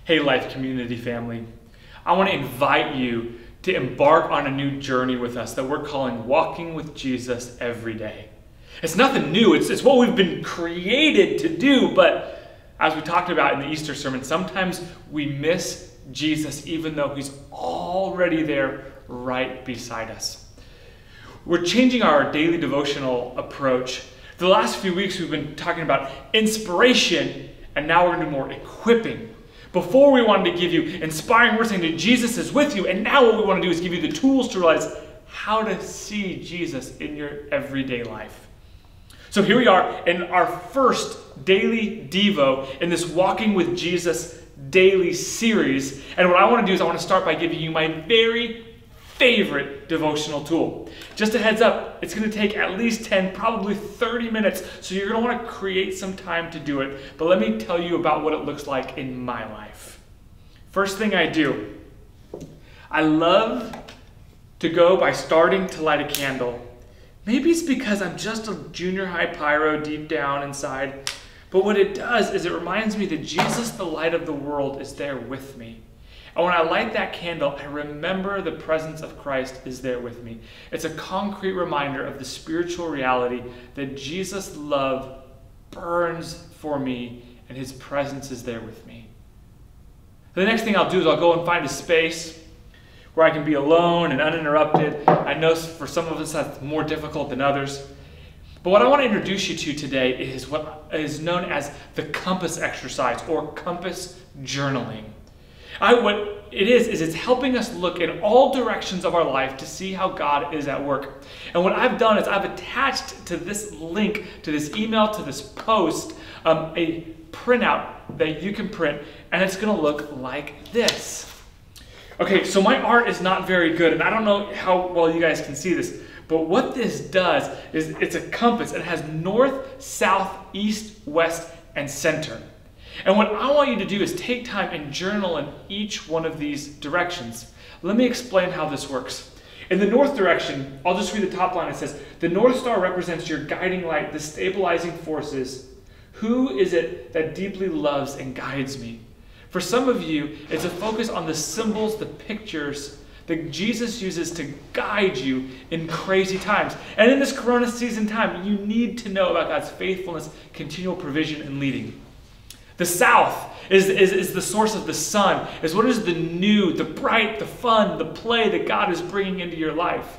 Hey, Life Community family. I want to invite you to embark on a new journey with us that we're calling Walking with Jesus Every Day. It's nothing new, it's what we've been created to do, but as we talked about in the Easter sermon, sometimes we miss Jesus even though he's already there right beside us. We're changing our daily devotional approach. The last few weeks we've been talking about inspiration, and now we're going to do more equipping. Before we wanted to give you inspiring words saying that Jesus is with you, and now what we want to do is give you the tools to realize how to see Jesus in your everyday life. So here we are in our first daily Devo in this Walking with Jesus daily series. And what I want to do is I want to start by giving you my very favorite devotional tool. Just a heads up, it's going to take at least 10, probably 30 minutes, so you're going to want to create some time to do it. But let me tell you about what it looks like in my life. First thing I do, I love to go by starting to light a candle. Maybe it's because I'm just a junior high pyro deep down inside, but what it does is it reminds me that Jesus, the light of the world, is there with me. And when I light that candle, I remember the presence of Christ is there with me. It's a concrete reminder of the spiritual reality that Jesus' love burns for me and his presence is there with me. The next thing I'll do is I'll go and find a space where I can be alone and uninterrupted. I know for some of us that's more difficult than others. But what I want to introduce you to today is what is known as the compass exercise or compass journaling. What it is it's helping us look in all directions of our life to see how God is at work. And what I've done is I've attached to this link, to this email, to this post, a printout that you can print, and it's going to look like this. Okay, so my art is not very good, and I don't know how well you guys can see this, but what this does is it's a compass. It has north, south, east, west, and center. And what I want you to do is take time and journal in each one of these directions. Let me explain how this works. In the north direction, I'll just read the top line. It says, the North Star represents your guiding light, the stabilizing forces. Who is it that deeply loves and guides me? For some of you, it's a focus on the symbols, the pictures that Jesus uses to guide you in crazy times. And in this Corona season time, you need to know about God's faithfulness, continual provision, and leading. The south is the source of the sun, is what is the new, the bright, the fun, the play that God is bringing into your life.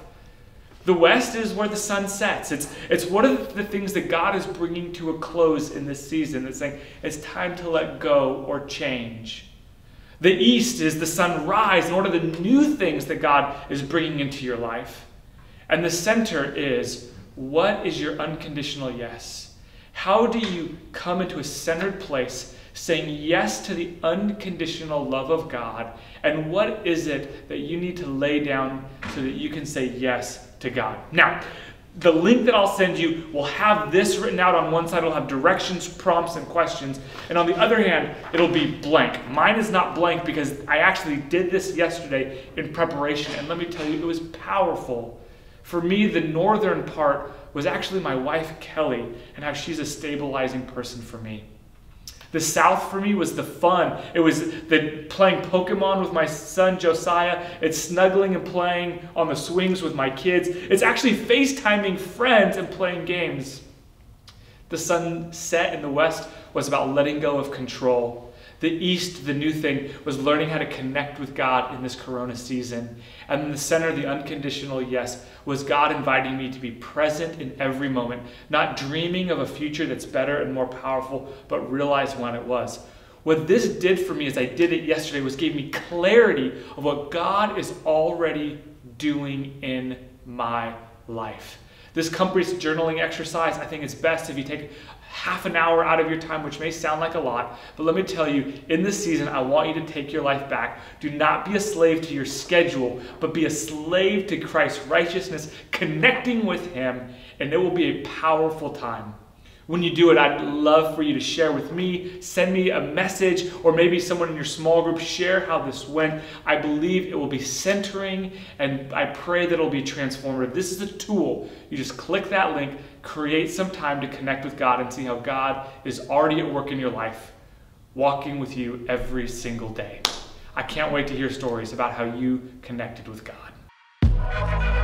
The west is where the sun sets. It's what are the things that God is bringing to a close in this season. It's saying it's time to let go or change. The east is the sunrise, and what are the new things that God is bringing into your life. And the center is, what is your unconditional yes? How do you come into a centered place saying yes to the unconditional love of God? And what is it that you need to lay down so that you can say yes to God? Now, the link that I'll send you will have this written out on one side. It'll have directions, prompts, and questions. And on the other hand, it'll be blank. Mine is not blank because I actually did this yesterday in preparation. And let me tell you, it was powerful. For me, the northern part was actually my wife, Kelly, and how she's a stabilizing person for me. The south for me was the fun. It was the playing Pokemon with my son, Josiah. It's snuggling and playing on the swings with my kids. It's actually FaceTiming friends and playing games. The sunset in the west was about letting go of control. The east, the new thing, was learning how to connect with God in this Corona season. And in the center, the unconditional yes, was God inviting me to be present in every moment, not dreaming of a future that's better and more powerful, but realize when it was. What this did for me as I did it yesterday was gave me clarity of what God is already doing in my life. This compass journaling exercise, I think it's best if you take half an hour out of your time, which may sound like a lot, but let me tell you, in this season, I want you to take your life back. Do not be a slave to your schedule, but be a slave to Christ's righteousness, connecting with him, and it will be a powerful time. When you do it, I'd love for you to share with me, send me a message, or maybe someone in your small group, share how this went. I believe it will be centering, and I pray that it will be transformative. This is a tool. You just click that link, create some time to connect with God and see how God is already at work in your life walking with you every single day. I can't wait to hear stories about how you connected with God.